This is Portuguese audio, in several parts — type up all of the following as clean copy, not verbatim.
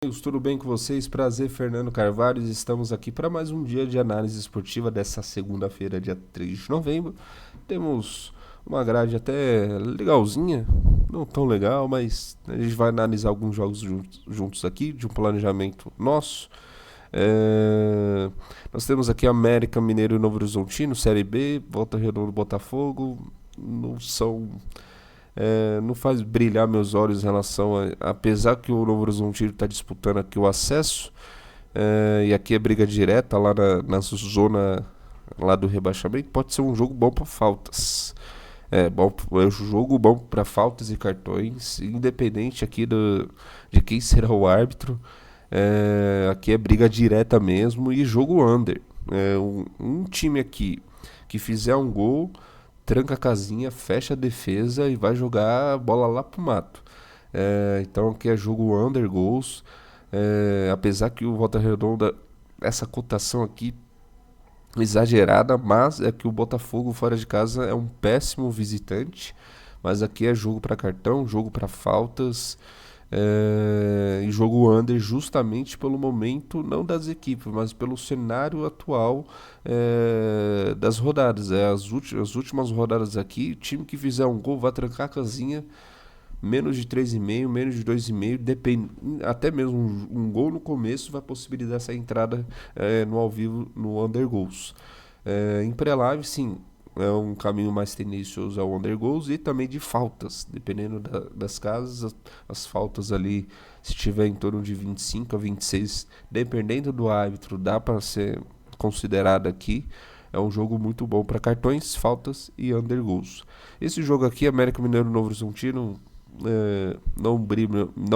Amigos, tudo bem com vocês? Prazer, Fernando Carvalho. Estamos aqui para mais um dia de análise esportiva dessa segunda-feira, dia 3 de novembro. Temos uma grade até legalzinha, não tão legal, mas a gente vai analisar alguns jogos juntos aqui, de um planejamento nosso. É, Nós temos aqui América Mineiro e Novo Horizontino, Série B, Volta Redonda e Botafogo. Não são não faz brilhar meus olhos em relação a. Apesar que o Novo Horizontino está disputando aqui o acesso, e aqui é briga direta lá na zona lá do rebaixamento, pode ser um jogo bom para faltas. É um jogo bom para faltas e cartões, independente aqui de quem será o árbitro. Aqui é briga direta mesmo e jogo under. Um time aqui que fizer um gol tranca a casinha, fecha a defesa e vai jogar a bola lá pro mato. Então aqui é jogo under gols. Apesar que o Volta Redonda, essa cotação aqui exagerada, mas é que o Botafogo fora de casa é um péssimo visitante. Mas aqui é jogo para cartão, jogo para faltas. E jogo under justamente pelo momento, não das equipes, mas pelo cenário atual das rodadas. As últimas rodadas aqui, o time que fizer um gol vai trancar a casinha, menos de 3,5, menos de 2,5, depende, até mesmo um gol no começo vai possibilitar essa entrada no ao vivo, no under goals. Em pré-live, sim, é um caminho mais tendencioso ao under goals e também de faltas, dependendo das casas, as faltas ali, se tiver em torno de 25 a 26, dependendo do árbitro, dá para ser considerado aqui. É um jogo muito bom para cartões, faltas e under goals. Esse jogo aqui, América Mineiro Novo Horizontino, não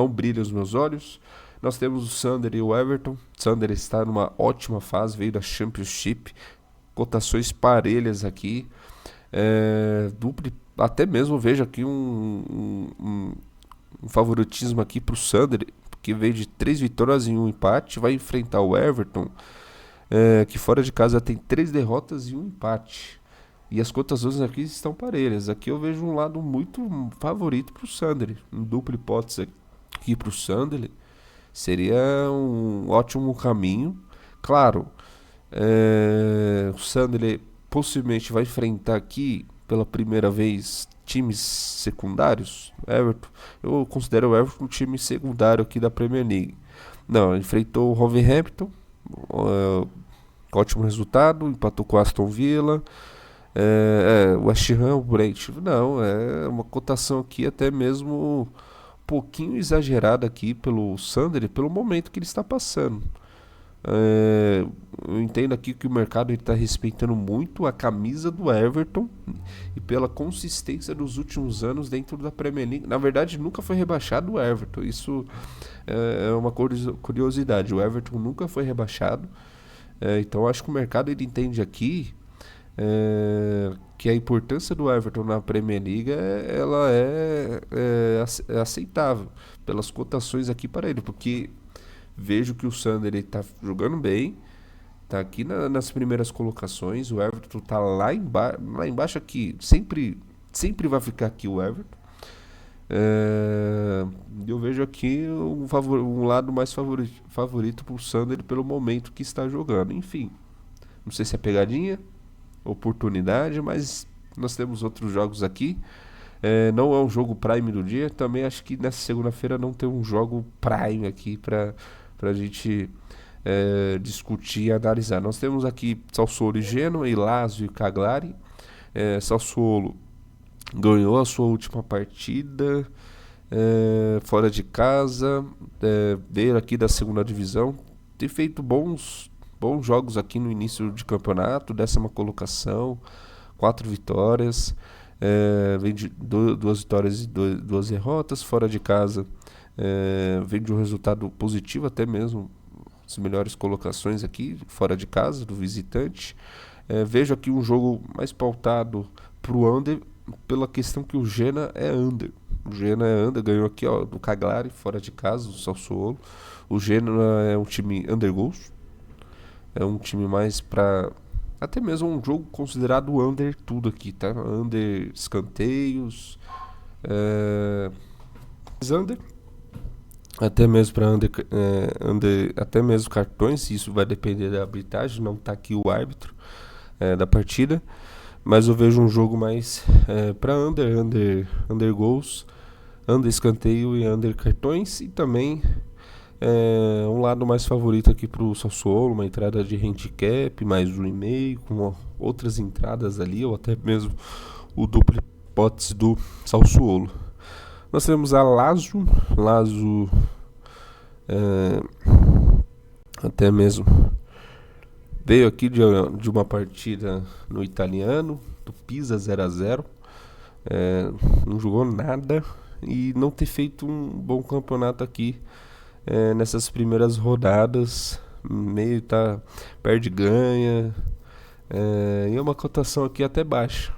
brilha os meus olhos. Nós temos o Sander e o Everton. Sander está numa ótima fase, veio da Championship, cotações parelhas aqui. Até mesmo vejo aqui um favoritismo aqui para o Sander, que veio de 3 vitórias e um empate. Vai enfrentar o Everton, que fora de casa tem 3 derrotas e um empate. E as cotações aqui estão parelhas. Aqui eu vejo um lado muito favorito para o Sander. Um duplo hipótese aqui para o Sander seria um ótimo caminho. Claro, o Sander possivelmente vai enfrentar aqui pela primeira vez times secundários. Everton, eu considero o Everton um time secundário aqui da Premier League. Não, enfrentou o Wolverhampton, ótimo resultado, empatou com o Aston Villa. O West Ham, o Brentford. Não, é uma cotação aqui até mesmo um pouquinho exagerada aqui pelo Sander e pelo momento que ele está passando. Eu entendo aqui que o mercado está respeitando muito a camisa do Everton e pela consistência dos últimos anos dentro da Premier League. Na verdade, nunca foi rebaixado o Everton. Isso é uma curiosidade. O Everton nunca foi rebaixado. Então acho que o mercado ele entende aqui que a importância do Everton na Premier League ela é aceitável pelas cotações aqui para ele, porque vejo que o Sander está jogando bem, está aqui nas primeiras colocações, o Everton está lá embaixo aqui, sempre vai ficar aqui o Everton. Eu vejo aqui um lado mais favorito para o Sander pelo momento que está jogando. Enfim, não sei se é pegadinha, oportunidade, mas nós temos outros jogos aqui. Não é um jogo Prime do dia. Também acho que nessa segunda-feira não tem um jogo Prime aqui para a gente discutir e analisar. Nós temos aqui Sassuolo e Genoa, e Lazio e Cagliari. Sassuolo ganhou a sua última partida fora de casa, veio aqui da segunda divisão, tem feito bons jogos aqui no início de campeonato, 10ª colocação, 4 vitórias, vem de 2 vitórias e 2 derrotas, fora de casa vem de um resultado positivo, até mesmo as melhores colocações aqui, fora de casa, do visitante. Vejo aqui um jogo mais pautado pro under, pela questão que o Genoa é under. O Genoa é under, ganhou aqui do Cagliari, fora de casa, do Sassuolo. O Genoa é um time under goals, é um time mais pra. Até mesmo um jogo considerado under tudo aqui, tá? Under escanteios. Under até mesmo para até mesmo cartões. Isso vai depender da arbitragem, não tá aqui o árbitro da partida, mas eu vejo um jogo mais para under gols, under escanteio e under cartões, e também um lado mais favorito aqui pro Sassuolo, uma entrada de handicap, mais 1,5, com outras entradas ali, ou até mesmo o duplo potes do Sassuolo. Nós temos a Lazio é, até mesmo veio aqui de uma partida no italiano, do Pisa 0-0, não jogou nada e não ter feito um bom campeonato aqui nessas primeiras rodadas, meio tá perde ganha, e é uma cotação aqui até baixa.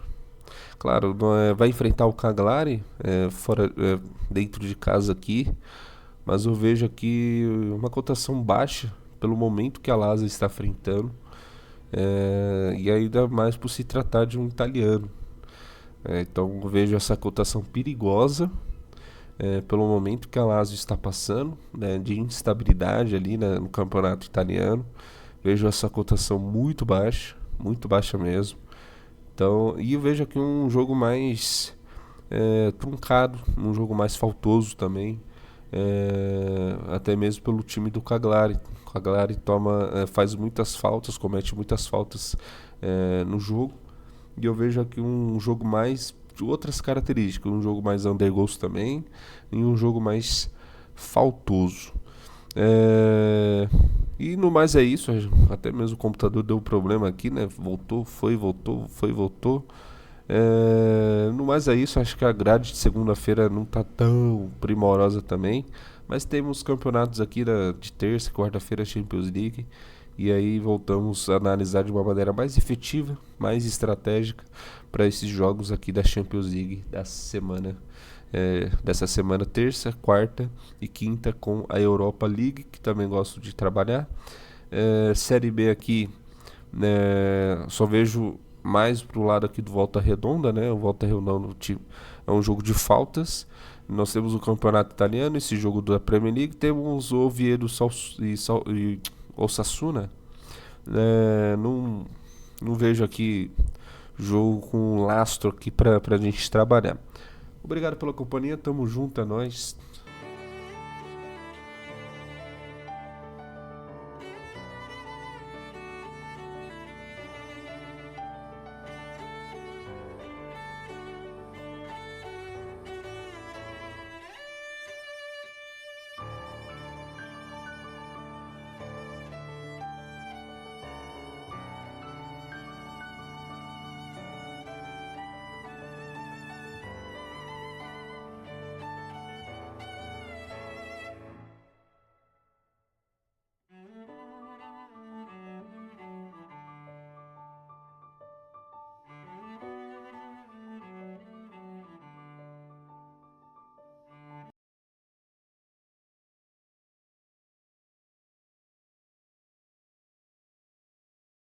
Claro, vai enfrentar o Cagliari fora, dentro de casa aqui, mas eu vejo aqui uma cotação baixa pelo momento que a Lazio está enfrentando, e ainda mais por se tratar de um italiano. Então eu vejo essa cotação perigosa pelo momento que a Lazio está passando, né, de instabilidade ali, né, no campeonato italiano. Vejo essa cotação muito baixa mesmo. Então, e eu vejo aqui um jogo mais truncado, um jogo mais faltoso também, até mesmo pelo time do Cagliari. O Cagliari faz muitas faltas, comete muitas faltas no jogo, e eu vejo aqui um jogo mais de outras características, um jogo mais under goals também, e um jogo mais faltoso. E no mais é isso, até mesmo o computador deu problema aqui, né? Voltou, foi, voltou, foi, voltou. No mais é isso, acho que a grade de segunda-feira não tá tão primorosa também, mas temos campeonatos aqui de terça e quarta-feira, Champions League, e aí voltamos a analisar de uma maneira mais efetiva, mais estratégica para esses jogos aqui da Champions League da semana. Dessa semana, terça, quarta e quinta, com a Europa League, que também gosto de trabalhar. Série B aqui, só vejo mais pro lado aqui do Volta Redonda, né? O Volta Redonda é um jogo de faltas. Nós temos o campeonato italiano, esse jogo da Premier League, temos o Oviedo e Osasuna. Não vejo aqui jogo com lastro aqui pra gente trabalhar. Obrigado pela companhia, tamo junto, é nóis.